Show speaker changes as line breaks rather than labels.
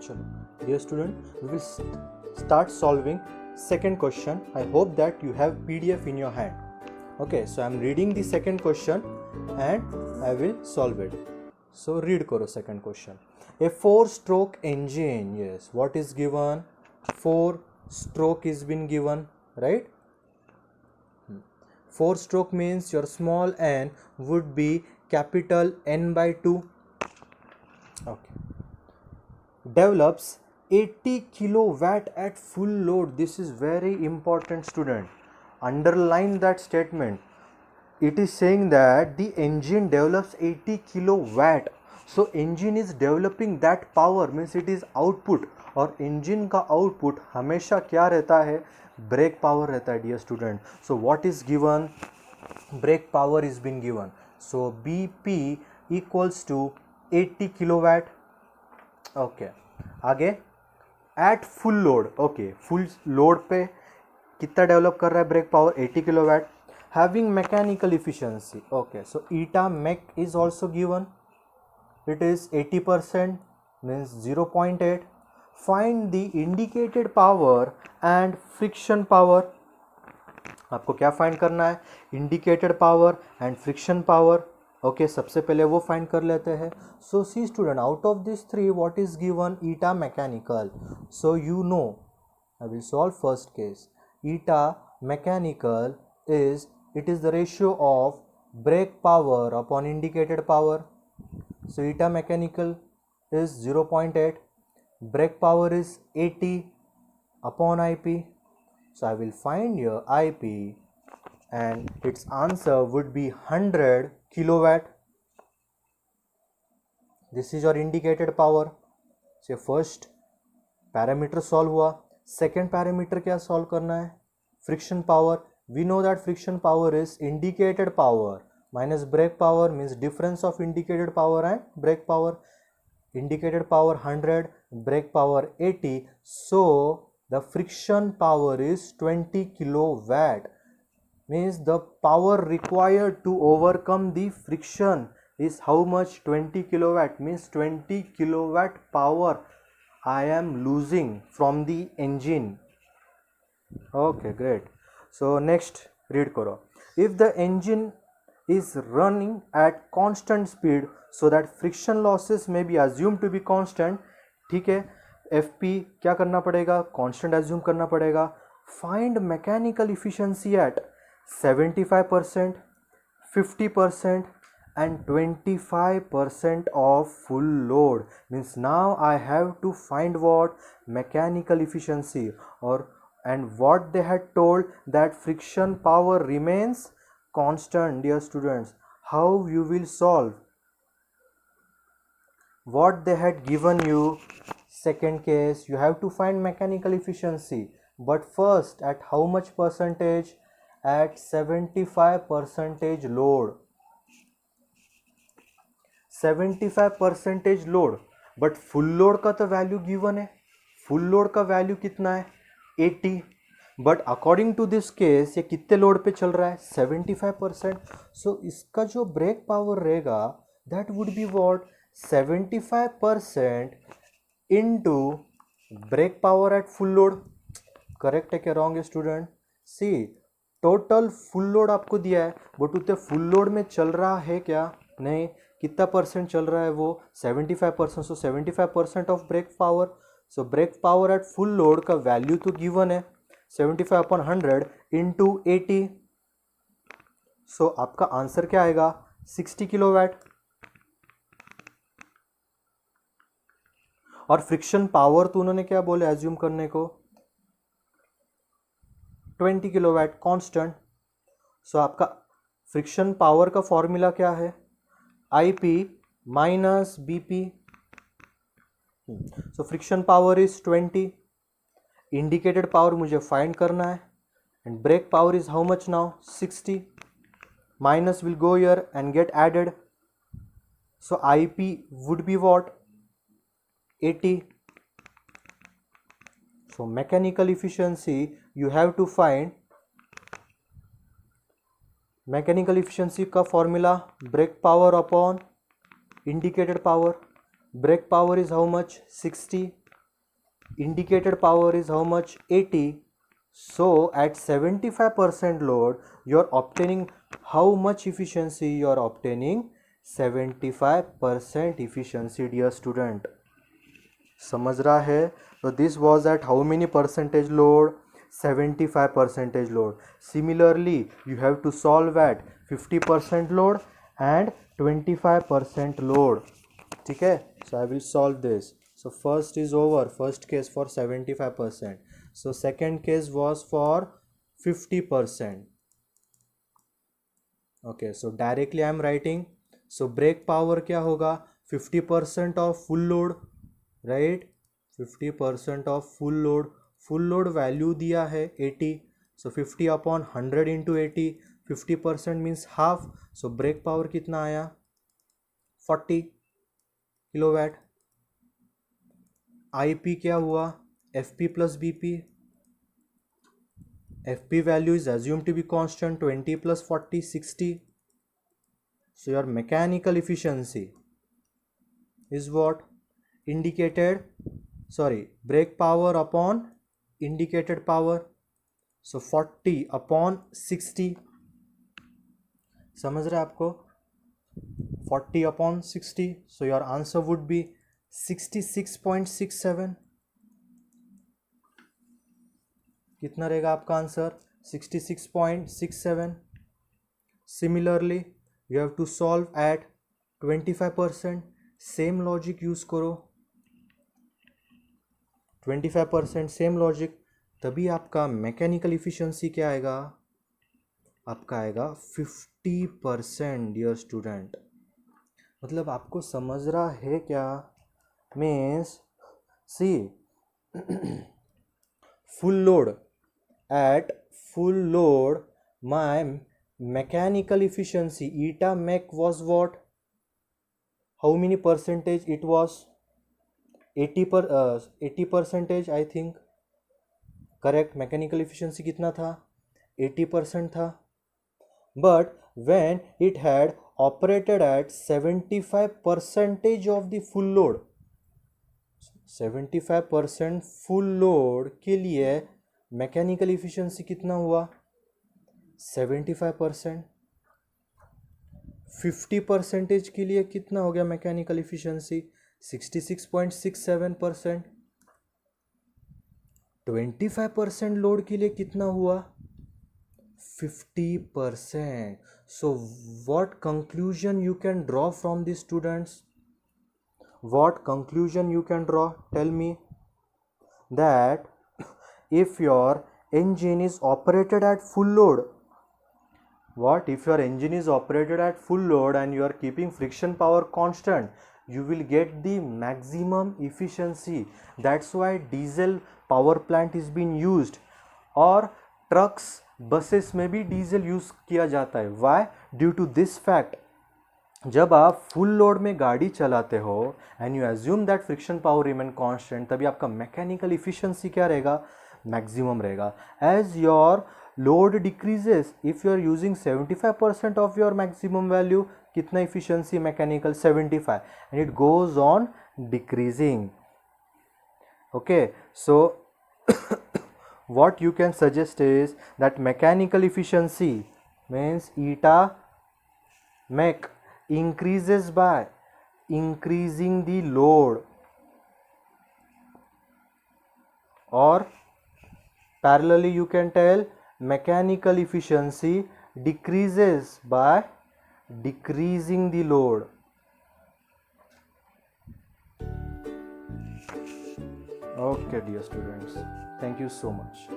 चलो dear student, we will start solving second question. I hope that you have PDF in your hand. Okay, so I am reading the second question and I will solve it. So read karo second question. A 4-stroke engine, yes, what is given? 4-stroke is been given, right? 4-stroke means your small n would be capital N by 2. Okay. Develops 80 kilowatt at full load. This is very important, student. Underline that statement. It is saying that the engine develops 80 kilowatt. So engine is developing that power, means it is output. और engine का output हमेशा क्या रहता है? Brake power रहता है, dear student. So what is given? Brake power is been given. So BP equals to 80 kilowatt. Okay आगे at full load. Okay full load पे कितना डेवलप कर रहा है brake power? 80 kilowatt. Having mechanical efficiency. Okay so eta mech is also given. It is 80% means 0.8. Find the indicated power and friction power. आपको क्या find करना है? Indicated power and friction power. Okay सबसे पहले वो फाइंड कर लेते हैं. So see student, out of this 3 what is given? Eta mechanical. So you know I will solve first case. Eta mechanical is it is the ratio of brake power upon indicated power. So eta mechanical is 0.8. Brake power is 80 upon IP. So I will find your IP and its answer would be 100 kilowatt. This is your indicated power. So first parameter solve हुआ. Second parameter क्या solve करना है? Friction power. We know that friction power is indicated power minus brake power, means difference of indicated power and brake power. Indicated power 100, brake power 80. So the friction power is 20 kilowatt. Means the power required to overcome the friction is how much? 20 kilowatt. Means 20 kilowatt power I am losing from the engine. Okay, great. So next read karo. If the engine is running at constant speed so that friction losses may be assumed to be constant. ठीक है, FP क्या करना पड़ेगा? Constant assume करना पड़ेगा. Find mechanical efficiency at 75%, 50% and 25% of full load. Means now I have to find what? Mechanical efficiency. Or and what they had told that friction power remains constant. Dear students, how you will solve? What they had given you? Second case, you have to find mechanical efficiency, but first at how much percentage? At 75% load. 75% load. But full load का तो value given है. Full load का value कितना है? 80. But according to this case ये कितने load पे चल रहा है? 75%. सो इसका जो ब्रेक पावर रहेगा that would be what? 75% into brake power at full load. Correct है क्या रॉन्ग है student? See total full load आपको दिया है, बट उतने फुल लोड में चल रहा है क्या? नहीं. कितना परसेंट चल रहा है वो? 75%. So 75% of brake power. So brake power at full load का वैल्यू तो गिवन है 75 अपॉन 100 इंटू 80. सो आपका आंसर क्या आएगा? 60 किलोवाट. और फ्रिक्शन पावर तो उन्होंने क्या बोले एज्यूम करने को? 20 किलोवाट कांस्टेंट. सो आपका फ्रिक्शन पावर का फॉर्मूला क्या है? IP minus BP. So friction power is 20. Indicated power मुझे फाइंड करना है and brake power is how much now? 60. Minus will go here and get added. So IP would be what? 80. So mechanical efficiency you have to find. Mechanical efficiency का formula brake power upon indicated power. Brake power is how much? 60 indicated power is how much? 80. So at 75% load, you're obtaining how much efficiency? You're obtaining 75% efficiency, dear student. समझ रहा है? So this was at how many percentage load? 75 percentage load. Similarly, you have to solve at 50% load and 25% load. ठीक है? So I will solve this. So first is over. First case for 75%. So second case was for 50%. Okay, so directly I am writing. So brake power क्या होगा? 50% of full load, right? 50% of full load. Full load value दिया है 80. So 50 upon 100 into 80. 50% means half. So brake power कितना आया? 40 kilowatt. IP क्या हुआ? FP plus BP. FP value is assumed to be constant. 20 plus 40, 60. So your mechanical efficiency is what? Indicated, sorry, brake power upon indicated power. So 40 upon 60. समझ रहे आपको? 40 upon 60. So your answer would be 66.67. कितना रहेगा आपका answer? 66.67. Similarly, you have to solve at 25%. Same logic use करो. 25% same logic, तभी आपका mechanical efficiency क्या आएगा? आपका आएगा 50%, डियर स्टूडेंट. मतलब आपको समझ रहा है क्या? Means see full load, at full load my mechanical efficiency eta mech was what? How many percentage it was? 80 percentage I think. Correct. Mechanical efficiency कितना था? 80% था. But when it had operated at 75 percentage of the full load, 75% full load के लिए mechanical efficiency कितना हुआ? 75%. 50% के लिए कितना हो गया मैकेनिकल इफिशिएंसी? 66.67%. 25% लोड के लिए कितना हुआ? 50%. So what conclusion you can draw from this, students? What conclusion you can draw? Tell me. That if your engine is operated at full load, what if your engine is operated at full load and you are keeping friction power constant, you will get the maximum efficiency. That's why diesel power plant is being used, or trucks, buses में भी diesel use किया जाता है. Why? Due to this fact, जब आप full load में गाड़ी चलाते हो and you assume that friction power remain constant, तभी आपका मैकेनिकल इफिशिएंसी क्या रहेगा? मैक्सिमम रहेगा. As your load decreases, if you are using 75% of your maximum value, कितना efficiency mechanical? 75, and it goes on decreasing. Okay, so what you can suggest is that mechanical efficiency means eta mech increases by increasing the load, or parallelly you can tell mechanical efficiency decreases by decreasing the load. Okay, dear students, thank you so much.